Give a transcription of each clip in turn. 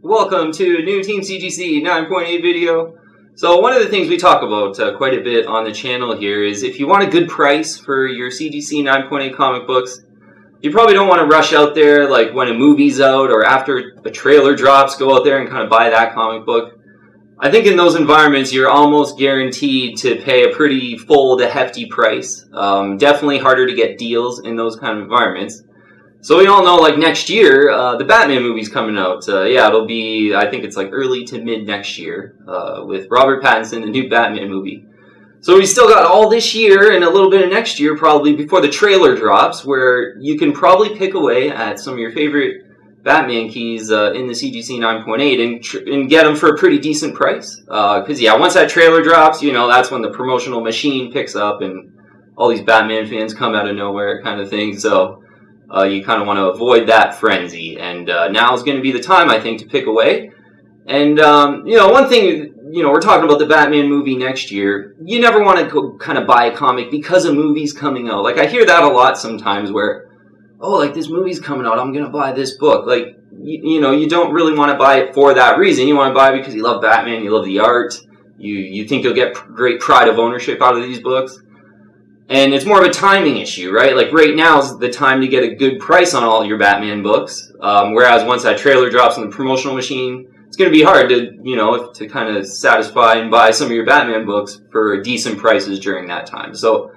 Welcome to a new Team CGC 9.8 video. So one of the things we talk about quite a bit on the channel here is if you want a good price for your CGC 9.8 comic books, you probably don't want to rush out there like when a movie's out or after a trailer drops, go out there and kind of buy that comic book. I think in those environments you're almost guaranteed to pay a pretty full to hefty price. Definitely harder to get deals in those kind of environments. So we all know, like, next year, the Batman movie's coming out. It'll be, I think it's like early to mid next year, with Robert Pattinson, the new Batman movie. So we still got all this year and a little bit of next year, probably, before the trailer drops, where you can probably pick away at some of your favorite Batman keys in the CGC 9.8 and get them for a pretty decent price. Because, once that trailer drops, that's when the promotional machine picks up and all these Batman fans come out of nowhere kind of thing. So you kind of want to avoid that frenzy, and now is going to be the time, I think, to pick away. And one thing, we're talking about the Batman movie next year. You never want to go kind of buy a comic because a movie's coming out. Like, I hear that a lot sometimes, where, oh, like, this movie's coming out, I'm going to buy this book. Like, you don't really want to buy it for that reason. You want to buy it because you love Batman, you love the art, you think you'll get great pride of ownership out of these books. And it's more of a timing issue, right? Like, right now is the time to get a good price on all your Batman books. Whereas once that trailer drops on the promotional machine, it's going to be hard to, to kind of satisfy and buy some of your Batman books for decent prices during that time. So,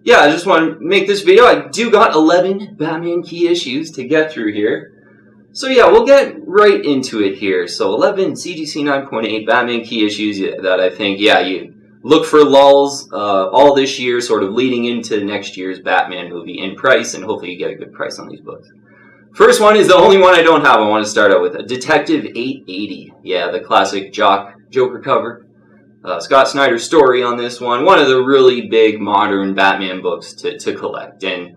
I just want to make this video. I do got 11 Batman key issues to get through here. So, we'll get right into it here. So, 11 CGC 9.8 Batman key issues that I think, you look for lulls all this year, sort of leading into next year's Batman movie in price, and hopefully you get a good price on these books. First one is the only one I don't have. I want to start out with Detective 880. Yeah, the classic Jock Joker cover. Scott Snyder's story on this one. One of the really big modern Batman books to collect. And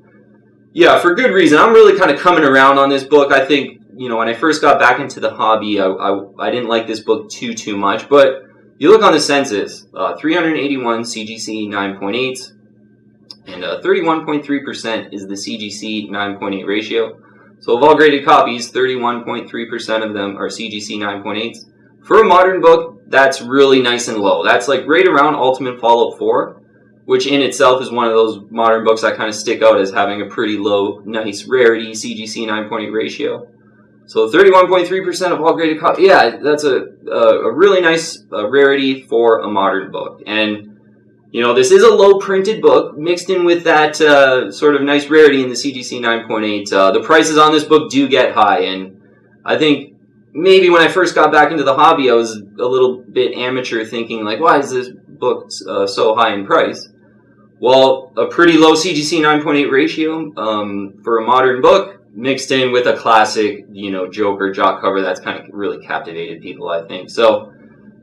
for good reason. I'm really kind of coming around on this book. I think, when I first got back into the hobby, I didn't like this book too much, but you look on the census, 381 CGC 9.8s, and 31.3% is the CGC 9.8 ratio. So of all graded copies, 31.3% of them are CGC 9.8s. For a modern book, that's really nice and low. That's like right around Ultimate Fallout 4, which in itself is one of those modern books that kind of stick out as having a pretty low, nice rarity CGC 9.8 ratio. So 31.3% of all graded copies. Yeah, that's a really nice rarity for a modern book. And, this is a low printed book mixed in with that sort of nice rarity in the CGC 9.8. The prices on this book do get high. And I think maybe when I first got back into the hobby, I was a little bit amateur thinking, like, why is this book so high in price? Well, a pretty low CGC 9.8 ratio for a modern book, mixed in with a classic, Joker Jock cover, that's kind of really captivated people, I think. So,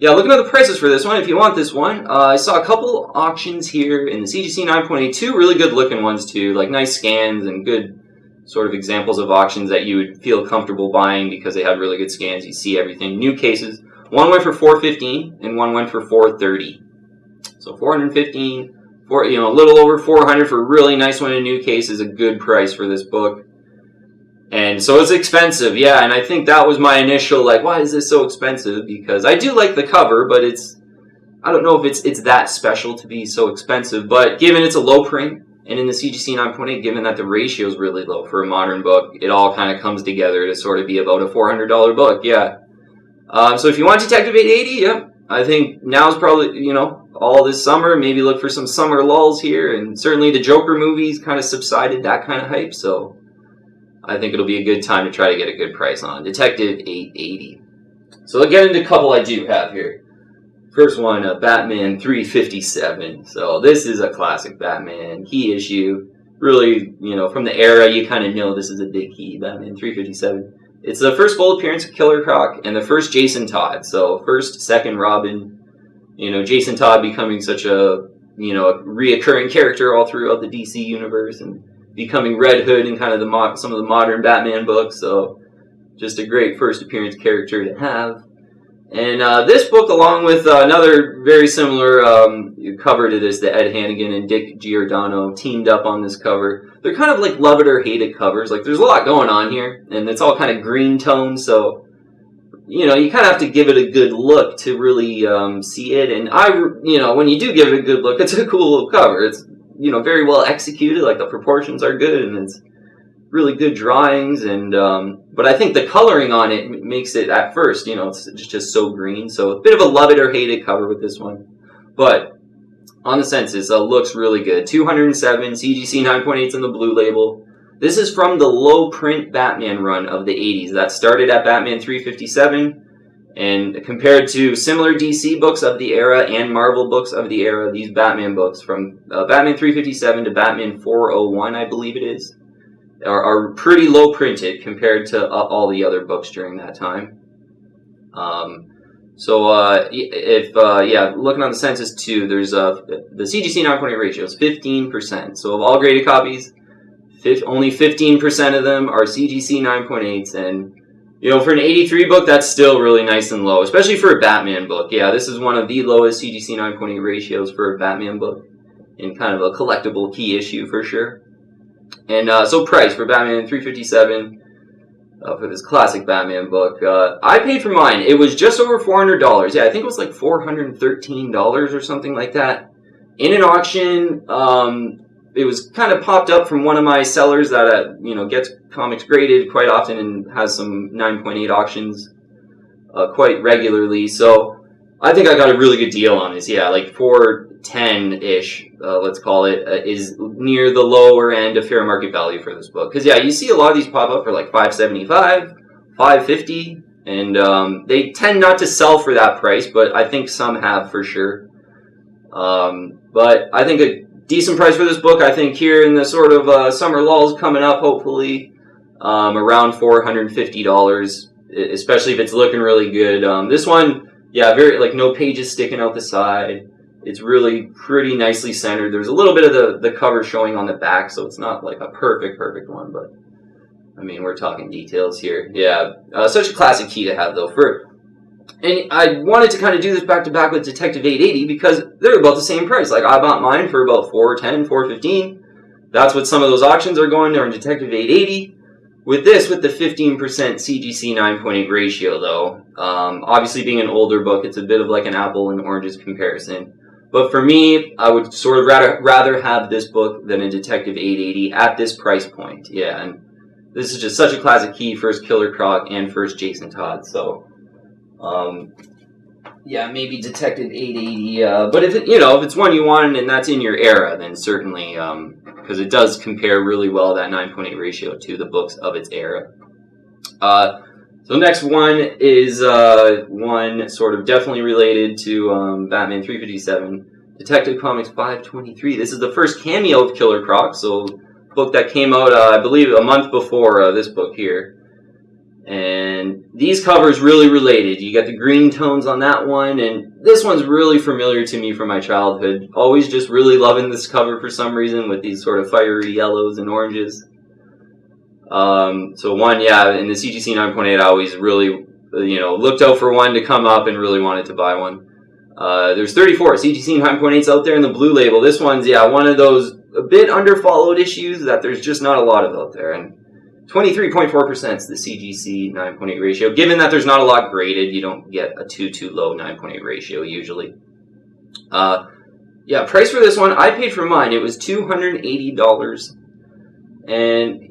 looking at the prices for this one, if you want this one, I saw a couple auctions here in the CGC 9.8, two really good looking ones too, like nice scans and good sort of examples of auctions that you would feel comfortable buying because they had really good scans, you see everything. New cases, one went for $415 and one went for $430. So $415, a little over $400 for a really nice one in new case is a good price for this book. And so it's expensive, and I think that was my initial, like, why is this so expensive? Because I do like the cover, but I don't know if it's that special to be so expensive. But given it's a low print, and in the CGC 9.8, given that the ratio is really low for a modern book, it all kind of comes together to sort of be about a $400 book, So if you want Detective 880, I think now's probably, all this summer, maybe look for some summer lulls here. And certainly the Joker movies kind of subsided that kind of hype, so I think it'll be a good time to try to get a good price on Detective 880. So I'll get into a couple I do have here. First one, Batman 357. So this is a classic Batman key issue. Really, from the era, you kind of know this is a big key, Batman 357. It's the first full appearance of Killer Croc and the first Jason Todd. So first, second Robin. Jason Todd becoming such a, reoccurring character all throughout the DC universe and becoming Red Hood in kind of some of the modern Batman books, so just a great first appearance character to have. And this book, along with another very similar cover to this, the Ed Hannigan and Dick Giordano teamed up on this cover. They're kind of like love it or hate it covers. Like, there's a lot going on here, and it's all kind of green toned, so you know, you kind of have to give it a good look to really see it. And you know, when you do give it a good look, it's a cool little cover. It's, you know, very well executed. Like the proportions are good, and it's really good drawings. And but I think the coloring on it makes it, at first, you know, it's just so green. So a bit of a love it or hate it cover with this one. But on the census, looks really good. 207 CGC 9.8s in the blue label. This is from the low print Batman run of the 80s. That started at Batman 357, and compared to similar DC books of the era and Marvel books of the era, these Batman books from Batman 357 to Batman 401, I believe it is, are pretty low printed compared to all the other books during that time. Looking on the census too, there's the CGC 9.8 ratio is 15%. So of all graded copies, only 15% of them are CGC 9.8s, and you know, for an 83 book, that's still really nice and low, especially for a Batman book. Yeah, this is one of the lowest CGC 9.8 ratios for a Batman book, in kind of a collectible key issue for sure. And so price for Batman 357 for this classic Batman book, I paid for mine. It was just over $400. Yeah, I think it was like $413 or something like that. In an auction, it was kind of popped up from one of my sellers that, you know, gets comics graded quite often and has some 9.8 auctions quite regularly. So I think I got a really good deal on this. Yeah, like $410-ish, let's call it, is near the lower end of fair market value for this book. Because, yeah, you see a lot of these pop up for like $575, $550, and they tend not to sell for that price, but I think some have for sure. But I think a decent price for this book. I think here in the sort of summer lulls coming up, hopefully, around $450, especially if it's looking really good. This one, yeah, very, like, no pages sticking out the side. It's really pretty nicely centered. There's a little bit of the cover showing on the back, so it's not like a perfect one, but I mean, we're talking details here. Yeah, such a classic key to have, though. And I wanted to kind of do this back to back with Detective 880 because they're about the same price. Like, I bought mine for about $410, $415. That's what some of those auctions are going. They're in Detective 880. With this, with the 15% CGC 9.8 ratio, though, obviously being an older book, it's a bit of like an apple and oranges comparison. But for me, I would sort of rather have this book than a Detective 880 at this price point. Yeah, and this is just such a classic key, first Killer Croc and first Jason Todd. So, yeah, maybe Detective 880. But if it's one you want and that's in your era, then certainly, because it does compare really well, that 9.8 ratio, to the books of its era. So next one is one sort of definitely related to Batman 357, Detective Comics 523. This is the first cameo of Killer Croc, so book that came out, I believe, a month before this book here. And these covers really related. You got the green tones on that one, and this one's really familiar to me from my childhood. Always just really loving this cover for some reason with these sort of fiery yellows and oranges. So one, yeah, in the CGC 9.8, I always really, looked out for one to come up and really wanted to buy one. There's 34 CGC 9.8s out there in the blue label. This one's, yeah, one of those a bit underfollowed issues that there's just not a lot of out there. And 23.4% is the CGC 9.8 ratio. Given that there's not a lot graded, you don't get a too low 9.8 ratio usually. Yeah, price for this one, I paid for mine. It was $280. And,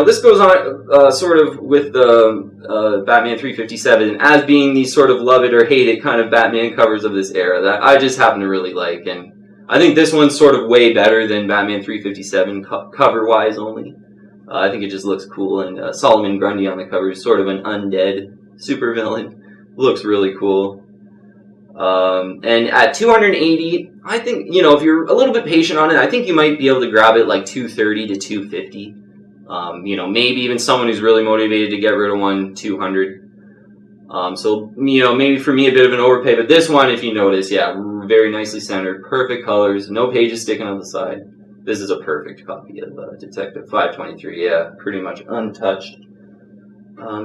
this goes on sort of with the Batman 357 as being these sort of love it or hate it kind of Batman covers of this era that I just happen to really like. And I think this one's sort of way better than Batman 357 cover-wise only. I think it just looks cool, and Solomon Grundy on the cover is sort of an undead supervillain. Looks really cool. And at $280, I think, if you're a little bit patient on it, I think you might be able to grab it like $230 to $250. Maybe even someone who's really motivated to get rid of one, $200. So, maybe for me a bit of an overpay, but this one, if you notice, yeah, very nicely centered, perfect colors, no pages sticking on the side. This is a perfect copy of Detective 523, yeah, pretty much untouched.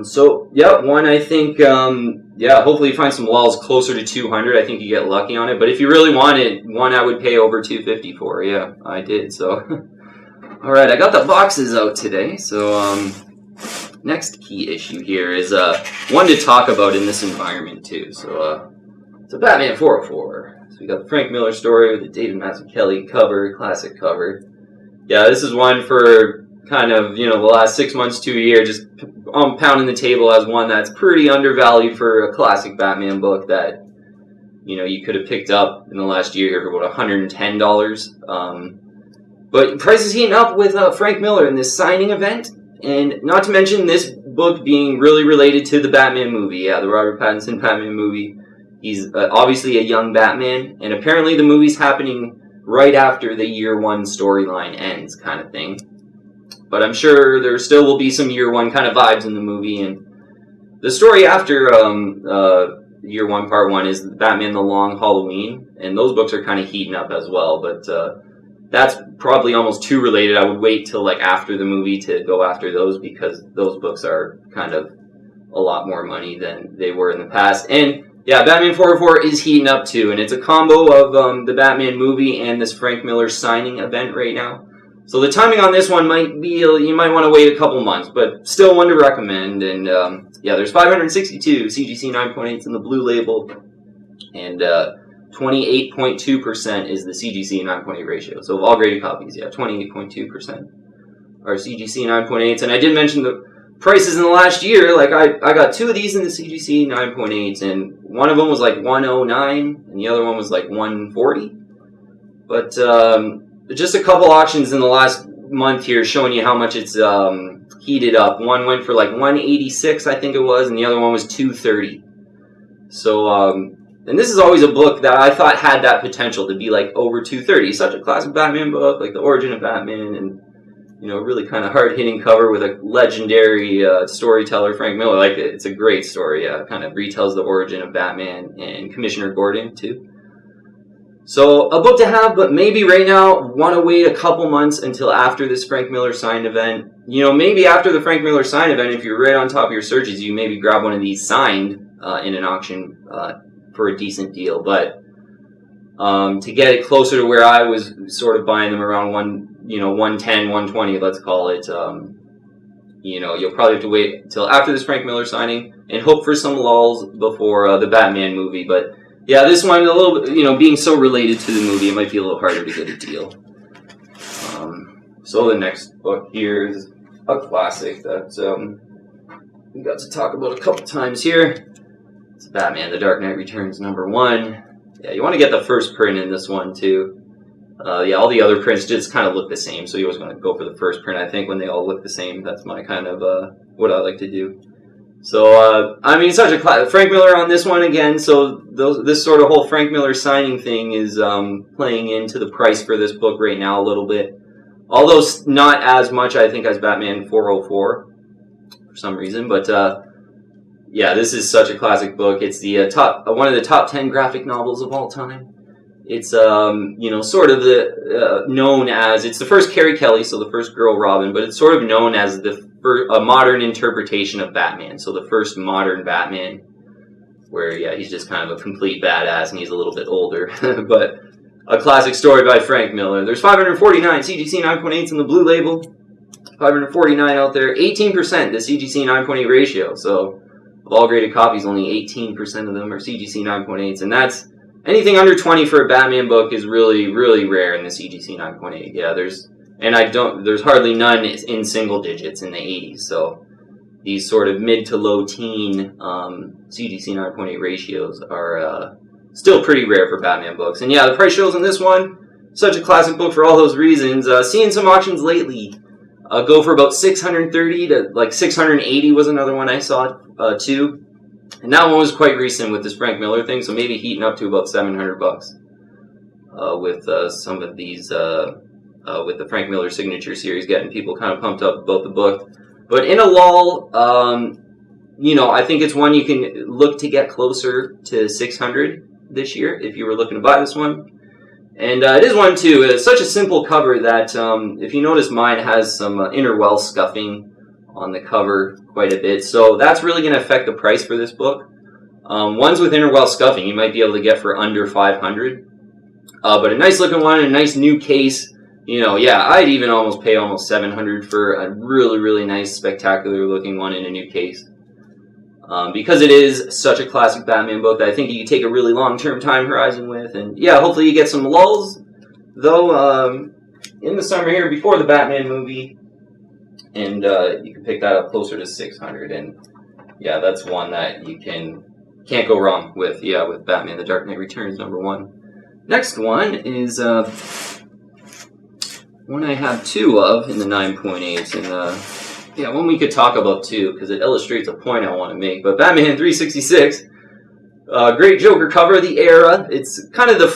So, yeah, one I think, hopefully you find some lulls closer to 200. I think you get lucky on it. But if you really want it, one I would pay over 250 for. Yeah, I did. So, all right, I got the boxes out today. So, next key issue here is one to talk about in this environment too. So it's a Batman 404. So we got the Frank Miller story with the David Mazzucchelli cover, classic cover. Yeah, this is one for kind of, the last 6 months to a year, just pounding the table as one that's pretty undervalued for a classic Batman book that, you could have picked up in the last year for about $110. But price is heating up with Frank Miller in this signing event. And not to mention this book being really related to the Batman movie. Yeah, the Robert Pattinson Batman movie. He's obviously a young Batman. And apparently the movie's happening right after the year one storyline ends kind of thing. But I'm sure there still will be some year one kind of vibes in the movie. And the story after year one, part one, is Batman the Long Halloween. And those books are kind of heating up as well. But that's probably almost too related. I would wait till after the movie to go after those, because those books are kind of a lot more money than they were in the past. And yeah, Batman 404 is heating up too, and it's a combo of the Batman movie and this Frank Miller signing event right now. So the timing on this one might be, you might want to wait a couple months, but still one to recommend. And yeah, there's 562 CGC 9.8s in the blue label, and 28.2% is the CGC 9.8 ratio. So of all graded copies, yeah, 28.2% are CGC 9.8s. And I did mention the prices in the last year. I got two of these in the CGC 9.8s, and one of them was $109, and the other one was $140. But just a couple auctions in the last month here showing you how much it's heated up. One went for $186, I think it was, and the other one was $230. So, and this is always a book that I thought had that potential to be over $230. Such a classic Batman book, the origin of Batman, and really kind of hard-hitting cover with a legendary storyteller, Frank Miller. It's a great story. Kind of retells the origin of Batman and Commissioner Gordon too. So a book to have, but maybe right now want to wait a couple months until after this Frank Miller signed event. Maybe after the Frank Miller signed event, if you're right on top of your searches, you maybe grab one of these signed in an auction for a decent deal. But to get it closer to where I was sort of buying them around 110, 120, let's call it, you'll probably have to wait until after this Frank Miller signing and hope for some lulls before the Batman movie. But yeah, this one, a little bit, being so related to the movie, it might be a little harder to get a deal. So the next book here is a classic that we got to talk about a couple times here. It's Batman: The Dark Knight Returns #1. Yeah, you want to get the first print in this one too. Yeah, all the other prints just kind of look the same, so you always want to go for the first print. I think when they all look the same, that's my kind of what I like to do. So such a Frank Miller on this one again. So this sort of whole Frank Miller signing thing is playing into the price for this book right now a little bit, although not as much I think as Batman 404 for some reason. But yeah, this is such a classic book. It's the one of the top 10 graphic novels of all time. It's sort of the known as, it's the first Carrie Kelly, so the first girl Robin, but it's sort of known as a modern interpretation of Batman. So the first modern Batman, where yeah, he's just kind of a complete badass and he's a little bit older. But a classic story by Frank Miller. There's 549 CGC 9.8s in the blue label. 549 out there. 18% the CGC 9.8 ratio. So of all graded copies, only 18% of them are CGC 9.8s, and that's anything under 20 for a Batman book is really, really rare in the CGC 9.8. Yeah, there's hardly none in single digits in the 80s. So these sort of mid to low teen CGC 9.8 ratios are still pretty rare for Batman books. And yeah, the price shows on this one, such a classic book for all those reasons. Seeing some auctions lately go for about 630 to 680 was another one I saw too. And that one was quite recent with this Frank Miller thing, so maybe heating up to about $700 with some of these, with the Frank Miller signature series, getting people kind of pumped up about the book. But in a lull, I think it's one you can look to get closer to 600 this year if you were looking to buy this one. And it is one too. It's such a simple cover that if you notice, mine has some inner well scuffing on the cover quite a bit, so that's really going to affect the price for this book. Ones with inner well scuffing you might be able to get for under $500, but a nice looking one, a nice new case, yeah, I'd even almost pay almost $700 for a really, really nice, spectacular looking one in a new case. Because it is such a classic Batman book that I think you can take a really long-term time horizon with. And yeah, hopefully you get some lulls, though, in the summer here before the Batman movie. And you can pick that up closer to $600. And yeah, that's one that you can't go wrong with. Yeah, with Batman The Dark Knight Returns, #1. Next one is one I have two of in the 9.8s. And yeah, one we could talk about too, because it illustrates a point I want to make. But Batman 366, great Joker cover of the era. It's kind of the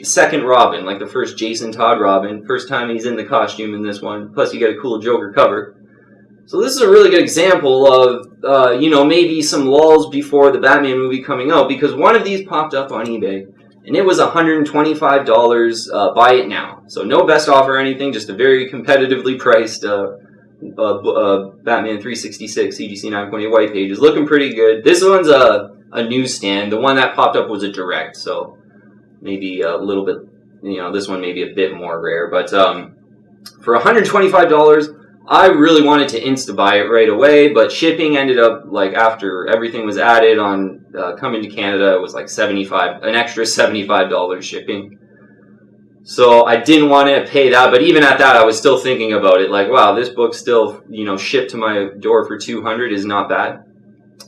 second Robin, like the first Jason Todd Robin. First time he's in the costume in this one. Plus you get a cool Joker cover. So this is a really good example of, maybe some lulls before the Batman movie coming out, because one of these popped up on eBay, and it was $125, buy it now. So no best offer or anything, just a very competitively priced Batman 366 CGC 9.8 white page. Is looking pretty good. This one's a newsstand. The one that popped up was a direct, so maybe a little bit, this one may be a bit more rare. But for $125, I really wanted to insta-buy it right away, but shipping ended up, like, after everything was added on coming to Canada, it was like an extra $75 shipping. So I didn't want to pay that, but even at that, I was still thinking about it, like, wow, this book still, shipped to my door for $200 is not bad.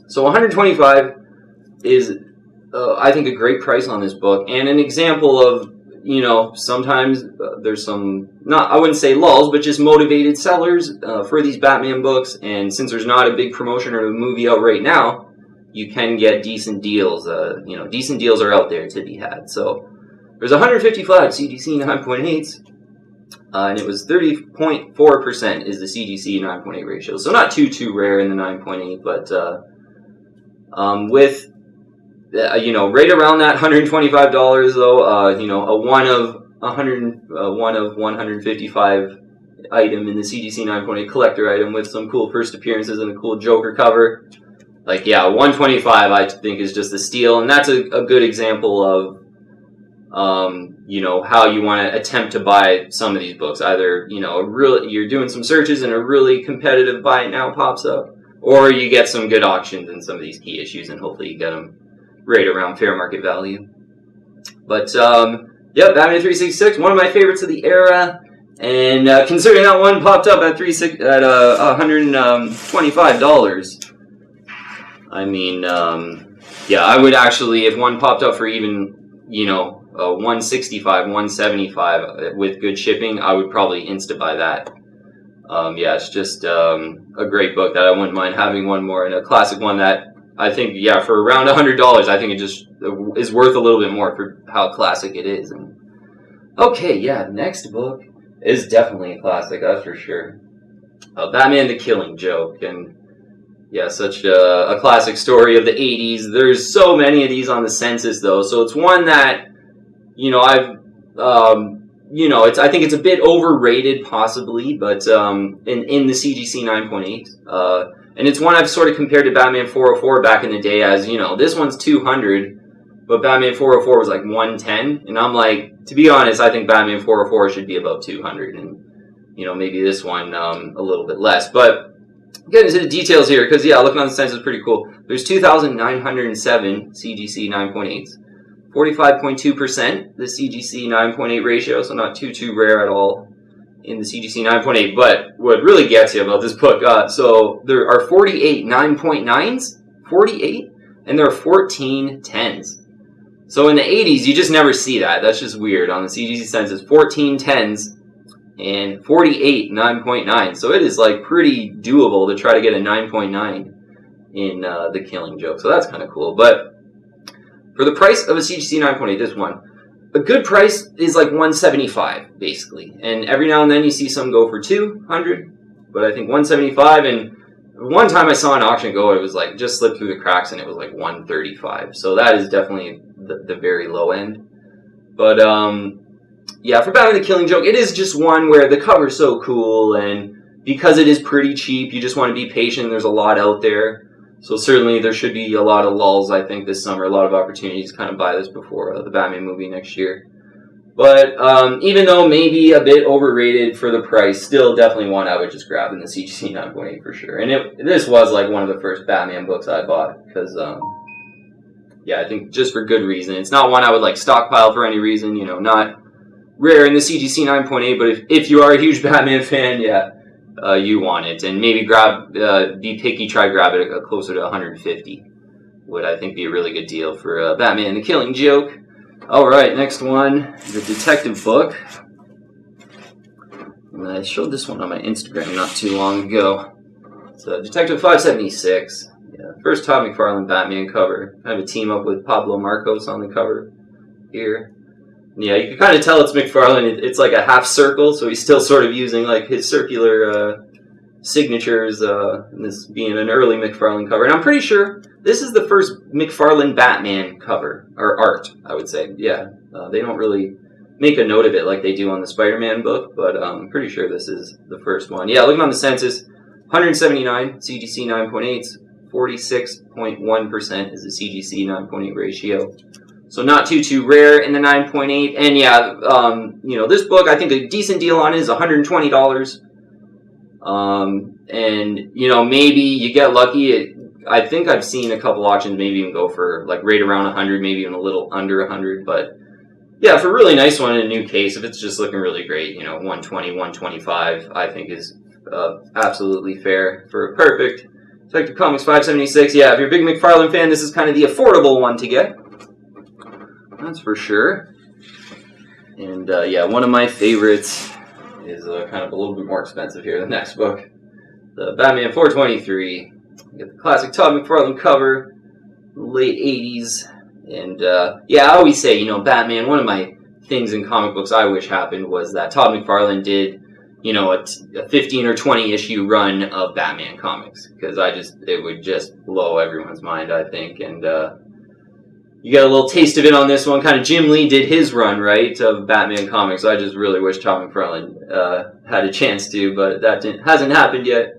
So $125 is, I think, a great price on this book, and an example of, sometimes there's some, I wouldn't say lulls, but just motivated sellers for these Batman books. And since there's not a big promotion or a movie out right now, you can get decent deals. Decent deals are out there to be had. So there's 155 CGC 9.8s, and it was 30.4% is the CGC 9.8 ratio. So not too rare in the 9.8, but with right around that $125 though, a one of 155 item in the CGC 9.8 collector item with some cool first appearances and a cool Joker cover. Like, yeah, 125 I think is just a steal, and that's a good example of, how you want to attempt to buy some of these books. Either, you're doing some searches and a really competitive buy it now pops up, or you get some good auctions in some of these key issues, and hopefully you get them right around fair market value. But, Batman 366, one of my favorites of the era, and considering that one popped up at $125, I mean, I would actually, if one popped up for even, $165, $175 with good shipping, I would probably insta-buy that. It's just a great book that I wouldn't mind having one more, and a classic one that I think, for around $100, I think it just is worth a little bit more for how classic it is. And next book is definitely a classic, that's for sure. Batman the Killing Joke, and such a classic story of the 80s. There's so many of these on the census, though, so it's one that, I think it's a bit overrated, possibly, but in the CGC 9.8. And it's one I've sort of compared to Batman 404 back in the day as, this one's $200, but Batman 404 was like $110. And I'm like, to be honest, I think Batman 404 should be about $200. And, maybe this one a little bit less. But getting into the details here, because, looking on the census is pretty cool. There's 2,907 CGC 9.8s. 45.2% the CGC 9.8 ratio, so not too rare at all in the CGC 9.8, but what really gets you about this book, so there are 48 9.9s, 48, and there are 14 10s. So in the 80s, you just never see that. That's just weird. On the CGC census, 14 10s and 48 9.9. So it is like pretty doable to try to get a 9.9 in The Killing Joke. So that's kind of cool. But for the price of a CGC 9.8, this one, a good price is like $175, basically. And every now and then you see some go for $200, but I think $175, and one time I saw an auction go, it was like, just slipped through the cracks, and it was like $135. So that is definitely the very low end. But, for Batman the Killing Joke, it is just one where the cover's so cool, and because it is pretty cheap, you just want to be patient. There's a lot out there. So certainly there should be a lot of lulls, I think, this summer. A lot of opportunities to kind of buy this before the Batman movie next year. But even though maybe a bit overrated for the price, still definitely one I would just grab in the CGC 9.8 for sure. And this was like one of the first Batman books I bought because, yeah, I think just for good reason. It's not one I would like stockpile for any reason, you know, not rare in the CGC 9.8, but if you are a huge Batman fan, yeah, you want it. And maybe be picky, try grab it closer to 150. Would I think be a really good deal for Batman the Killing Joke. Alright, next one, the detective book. And I showed this one on my Instagram not too long ago. It's Detective 576. Yeah, first Todd McFarlane Batman cover. I have a team up with Pablo Marcos on the cover here. Yeah, you can kind of tell it's McFarlane. It's like a half circle, so he's still sort of using like his circular signatures, and this being an early McFarlane cover. And I'm pretty sure this is the first McFarlane Batman cover, or art, I would say. Yeah, they don't really make a note of it like they do on the Spider-Man book, but I'm pretty sure this is the first one. Yeah, looking on the census, 179 CGC 9.8, 46.1% is the CGC 9.8 ratio. So not too rare in the 9.8. And yeah, you know, this book, I think a decent deal on it is $120. And, you know, maybe you get lucky. I think I've seen a couple auctions maybe even go for like right around 100, maybe even a little under 100. But yeah, for a really nice one in a new case, if it's just looking really great, you know, 120, 125, I think is absolutely fair for a perfect Detective Comics 576. Yeah, if you're a big McFarlane fan, this is kind of the affordable one to get. That's for sure. And yeah, one of my favorites is kind of a little bit more expensive here. The next book, the Batman 423. You get the classic Todd McFarlane cover, late 80s. And yeah, I always say, you know, Batman, one of my things in comic books I wish happened was that Todd McFarlane did, you know, a 15 or 20 issue run of Batman comics. Because it would just blow everyone's mind, I think. And you get a little taste of it on this one. Kind of Jim Lee did his run, right, of Batman comics. I just really wish Todd McFarlane had a chance to, but that hasn't happened yet.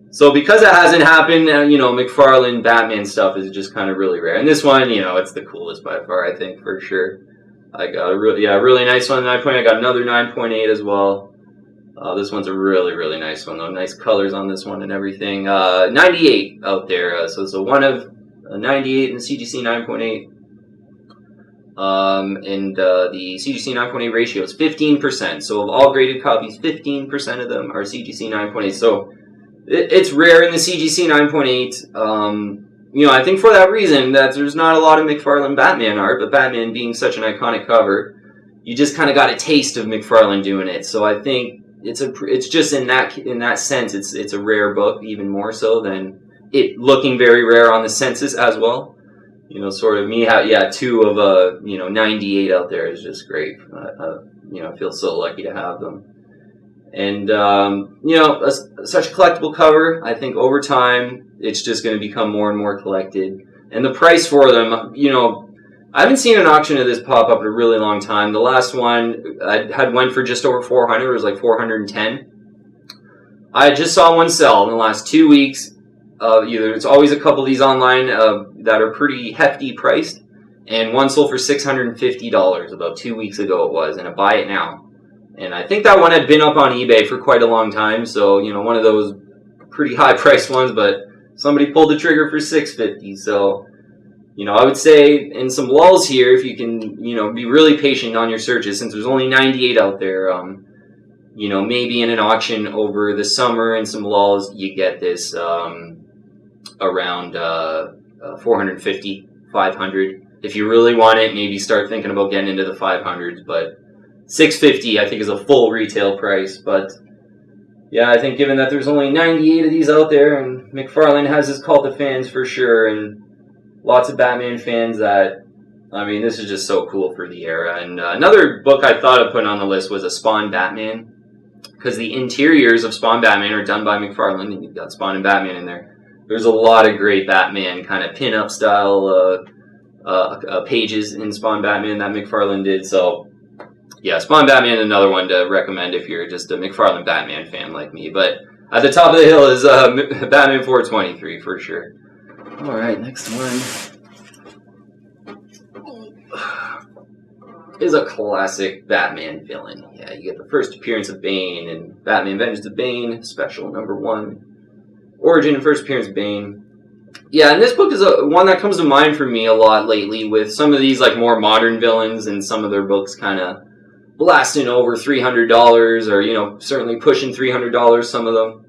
So because it hasn't happened, you know, McFarlane Batman stuff is just kind of really rare. And this one, you know, it's the coolest by far, I think, for sure. I got a really nice one, 9.8. I got another 9.8 as well. This one's a really nice one, though. Nice colors on this one and everything. 98 out there. So it's a one of 98 in the CGC 9.8. And the CGC 9.8 ratio is 15%. So of all graded copies, 15% of them are CGC 9.8. So it's rare in the CGC 9.8. You know, I think for that reason that there's not a lot of McFarlane Batman art, but Batman being such an iconic cover, you just kind of got a taste of McFarlane doing it. So I think it's just in that sense, it's a rare book, even more so than it looking very rare on the census as well. You know, sort of me, two of 98 out there is just great. You know, I feel so lucky to have them. And you know, such a collectible cover. I think over time it's just going to become more and more collected. And the price for them, you know, I haven't seen an auction of this pop up in a really long time. The last one I had went for just over 400. It was like 410. I just saw one sell in the last 2 weeks. It's always a couple of these online that are pretty hefty priced, and one sold for $650 about 2 weeks ago it was, and I buy it now. And I think that one had been up on eBay for quite a long time, so, you know, one of those pretty high priced ones, but somebody pulled the trigger for $650. So, you know, I would say in some lulls here, if you can, you know, be really patient on your searches, since there's only 98 out there, you know, maybe in an auction over the summer and some lulls, you get this around 450, 500. If you really want it, maybe start thinking about getting into the 500s, but $650 I think is a full retail price. But yeah, I think given that there's only 98 of these out there, and McFarlane has his cult of fans for sure, and lots of Batman fans, that, I mean, this is just so cool for the era. And another book I thought of putting on the list was a Spawn Batman, because the interiors of Spawn Batman are done by McFarlane, and you've got Spawn and Batman in there. There's a lot of great Batman kind of pin-up style pages in Spawn Batman that McFarlane did. So yeah, Spawn Batman, another one to recommend if you're just a McFarlane Batman fan like me. But at the top of the hill is Batman 423 for sure. All right, next one. is a classic Batman villain. Yeah, you get the first appearance of Bane and Batman Vengeance of Bane, special #1. Origin and first appearance of Bane. Yeah, and this book is one that comes to mind for me a lot lately with some of these like more modern villains and some of their books kind of blasting over $300 or, you know, certainly pushing $300, some of them.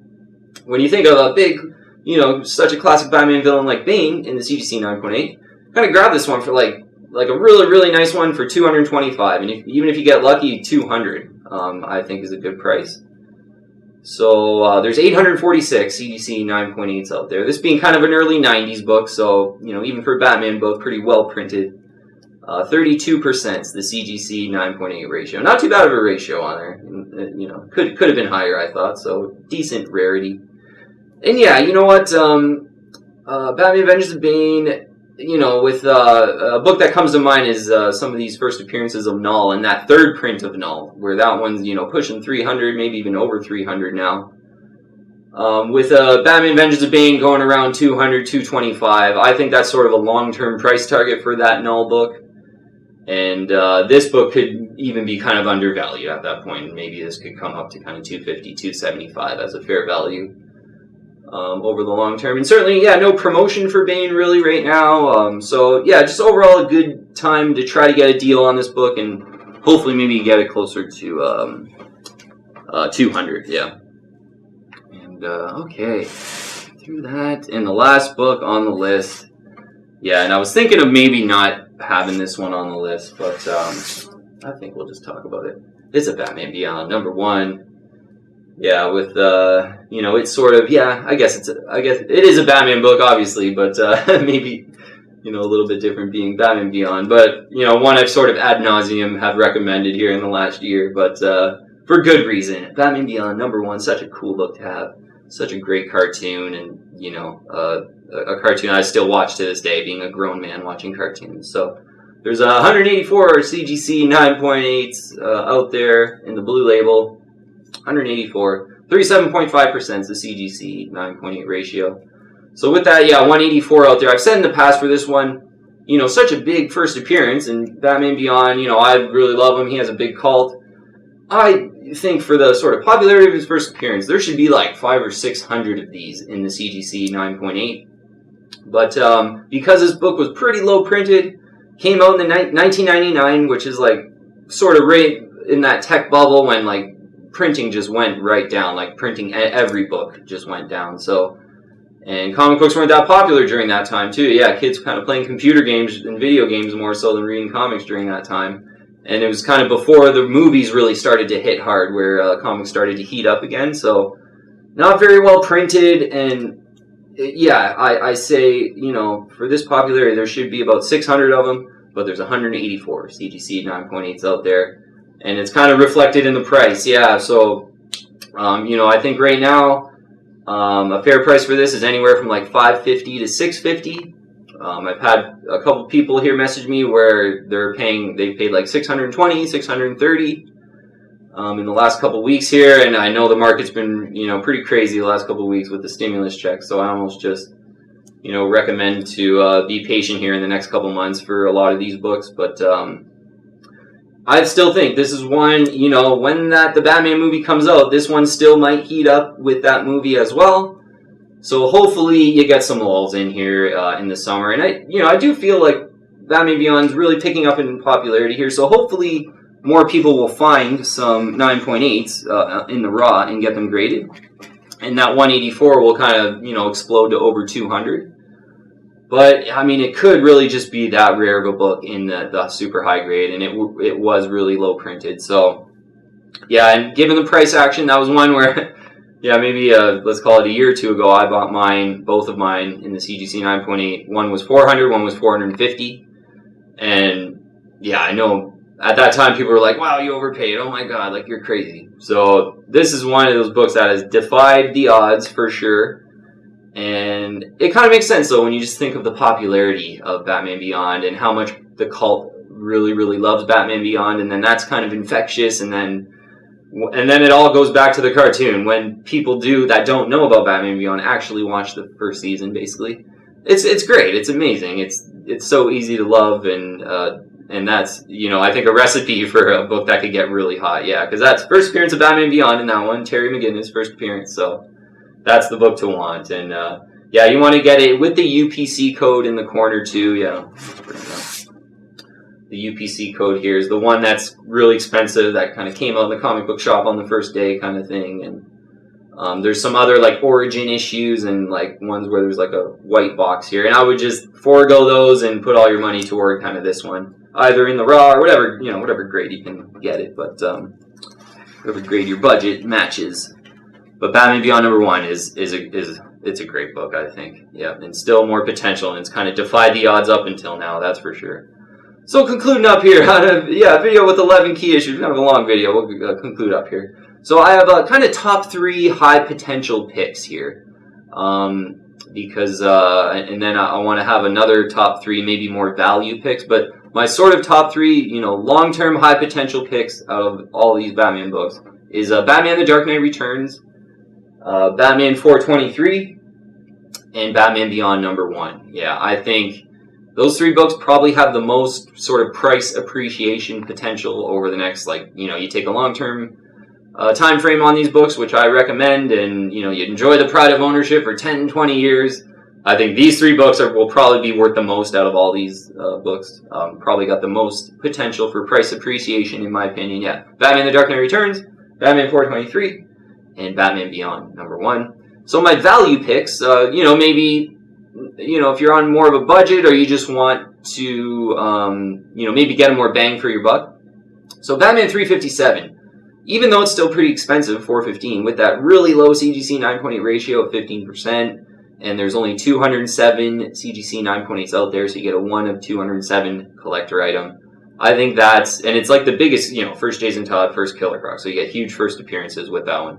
When you think of a big, you know, such a classic Batman villain like Bane in the CGC 9.8, kind of grab this one for like a really, really nice one for $225, and even if you get lucky, $200, I think is a good price. So there's 846 CGC 9.8s out there. This being kind of an early 90s book, so, you know, even for a Batman book, pretty well printed. 32% the CGC 9.8 ratio. Not too bad of a ratio on there. You know, could have been higher, I thought, so decent rarity. And yeah, you know what? Batman Vengeance of Bane, you know, with a book that comes to mind is some of these first appearances of Null and that third print of Null, where that one's, you know, pushing 300, maybe even over 300 now. With Batman Vengeance of Bane going around 200, 225, I think that's sort of a long-term price target for that Null book. And this book could even be kind of undervalued at that point. Maybe this could come up to kind of 250, 275 as a fair value. Over the long term. And certainly, yeah, no promotion for Bane really right now. So, yeah, just overall a good time to try to get a deal on this book and hopefully maybe get it closer to 200, yeah. And, okay, through that. And the last book on the list. Yeah, and I was thinking of maybe not having this one on the list, but I think we'll just talk about it. It's a Batman Beyond, #1. Yeah, with you know, it's sort of, yeah, I guess it is a Batman book, obviously, but maybe, you know, a little bit different being Batman Beyond. But, you know, one I've sort of ad nauseum have recommended here in the last year, but for good reason. Batman Beyond, #1, such a cool book to have, such a great cartoon, and, you know, a cartoon I still watch to this day, being a grown man watching cartoons. So there's 184 CGC 9.8s out there in the blue label. 184, 37.5% is the CGC 9.8 ratio. So with that, yeah, 184 out there. I've said in the past for this one, you know, such a big first appearance, and Batman Beyond, you know, I really love him. He has a big cult. I think for the sort of popularity of his first appearance, there should be like 500 or 600 of these in the CGC 9.8. But because this book was pretty low printed, came out in 1999, which is like sort of right in that tech bubble when like printing just went right down, like printing every book just went down. So, and comic books weren't that popular during that time too. Yeah, kids kind of playing computer games and video games more so than reading comics during that time. And it was kind of before the movies really started to hit hard, where comics started to heat up again. So, not very well printed. And yeah, I say, you know, for this popularity, there should be about 600 of them, but there's 184 CGC 9.8s out there. And it's kind of reflected in the price, yeah. So, you know, I think right now, a fair price for this is anywhere from like $550 to $650. I've had a couple people here message me where they paid like $620, $630 in the last couple weeks here, and I know the market's been, you know, pretty crazy the last couple of weeks with the stimulus check. So I almost just, you know, recommend to be patient here in the next couple months for a lot of these books, but. I still think this is one, you know, when the Batman movie comes out, this one still might heat up with that movie as well. So hopefully you get some lulls in here in the summer. And I do feel like Batman Beyond's really picking up in popularity here. So hopefully more people will find some 9.8s in the raw and get them graded. And that 184 will kind of, you know, explode to over 200. But, I mean, it could really just be that rare of a book in the super high grade, and it was really low printed. So, yeah, and given the price action, that was one where, yeah, maybe let's call it a year or two ago, I bought both of mine in the CGC 9.8. One was 400, one was 450. And, yeah, I know at that time people were like, wow, you overpaid. Oh, my God, like, you're crazy. So, this is one of those books that has defied the odds for sure. And it kind of makes sense, though, when you just think of the popularity of Batman Beyond and how much the cult really, really loves Batman Beyond, and then that's kind of infectious, and then it all goes back to the cartoon. When people that don't know about Batman Beyond actually watch the first season, basically. It's great. It's amazing. It's so easy to love, and And that's, you know, I think a recipe for a book that could get really hot. Yeah, because that's first appearance of Batman Beyond in that one. Terry McGinnis, first appearance. So that's the book to want. And yeah, you want to get it with the UPC code in the corner too. Yeah. The UPC code here is the one that's really expensive, that kind of came out in the comic book shop on the first day kind of thing. And there's some other like origin issues and like ones where there's like a white box here. And I would just forego those and put all your money toward kind of this one. Either in the raw or whatever, you know, whatever grade you can get it. But whatever grade your budget matches. But Batman Beyond #1 it's a great book, I think. Yeah, and still more potential, and it's kind of defied the odds up until now, that's for sure. So concluding up here, a video with 11 key issues, kind of a long video, we'll conclude up here. So I have kind of top 3 high potential picks here. Because, and then I want to have another top 3, maybe more value picks, but my sort of top 3, you know, long-term high potential picks out of all these Batman books is Batman The Dark Knight Returns, Batman 423, and Batman Beyond #1. Yeah, I think those 3 books probably have the most sort of price appreciation potential over the next, like, you know, you take a long-term time frame on these books, which I recommend, and, you know, you enjoy the pride of ownership for 10, 20 years. I think these 3 books will probably be worth the most out of all these books. Probably got the most potential for price appreciation, in my opinion. Yeah, Batman The Dark Knight Returns, Batman 423, and Batman Beyond #1. So my value picks, you know, maybe, you know, if you're on more of a budget or you just want to, you know, maybe get a more bang for your buck. So Batman 357, even though it's still pretty expensive, $415, with that really low CGC 9.8 ratio of 15%, and there's only 207 CGC 9.8s out there, so you get a 1 of 207 collector item. I think that's, and it's like the biggest, you know, first Jason Todd, first Killer Croc, so you get huge first appearances with that one.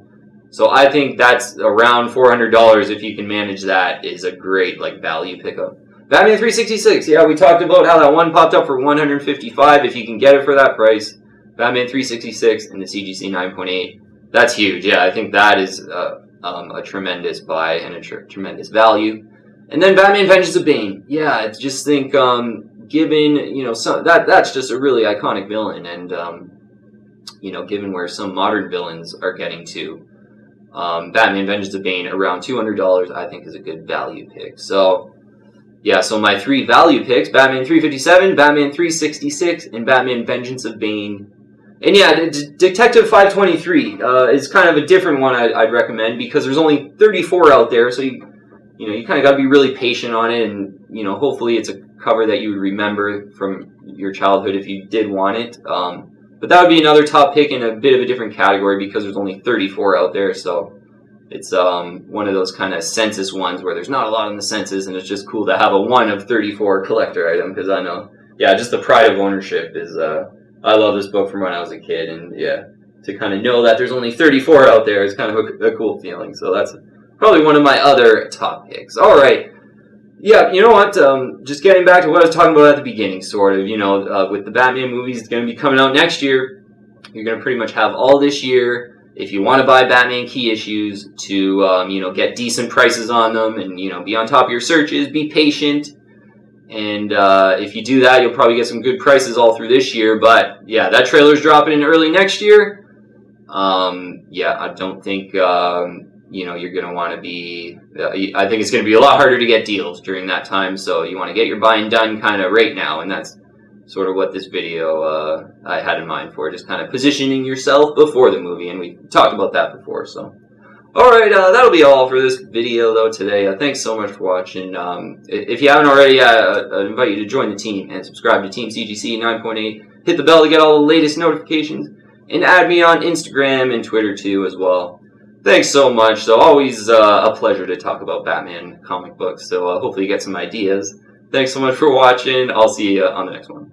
So I think that's around $400, if you can manage that, is a great, like, value pickup. Batman 366, yeah, we talked about how that one popped up for $155, if you can get it for that price. Batman 366 and the CGC 9.8, that's huge. Yeah, I think that is a tremendous buy and a tremendous value. And then Batman Vengeance of Bane. Yeah, I just think, given, you know, that's just a really iconic villain, and, you know, given where some modern villains are getting to, Batman Vengeance of Bane around $200, I think, is a good value pick. So, yeah, so my 3 value picks, Batman 357, Batman 366, and Batman Vengeance of Bane. And yeah, Detective 523 is kind of a different one I'd recommend, because there's only 34 out there, so you know, you kind of got to be really patient on it, and, you know, hopefully it's a cover that you would remember from your childhood if you did want it. But that would be another top pick in a bit of a different category, because there's only 34 out there, so it's one of those kind of census ones where there's not a lot in the census, and it's just cool to have a 1 of 34 collector item, because I know, yeah, just the pride of ownership is, I love this book from when I was a kid, and yeah, to kind of know that there's only 34 out there is kind of a cool feeling, so that's probably one of my other top picks. Alright, yeah, you know what, just getting back to what I was talking about at the beginning, sort of, you know, with the Batman movies, it's going to be coming out next year. You're going to pretty much have all this year, if you want to buy Batman key issues, to, you know, get decent prices on them, and, you know, be on top of your searches, be patient, and if you do that, you'll probably get some good prices all through this year. But, yeah, that trailer's dropping in early next year. Yeah, I don't think, you know, you're going to want to be, I think it's going to be a lot harder to get deals during that time, so you want to get your buying done kind of right now, and that's sort of what this video I had in mind for, just kind of positioning yourself before the movie, and we talked about that before, so. Alright, that'll be all for this video, though, today. Thanks so much for watching. If you haven't already, I invite you to join the team and subscribe to Team CGC 9.8. Hit the bell to get all the latest notifications, and add me on Instagram and Twitter, too, as well. Thanks so much. So always a pleasure to talk about Batman comic books, so hopefully you get some ideas. Thanks so much for watching. I'll see you on the next one.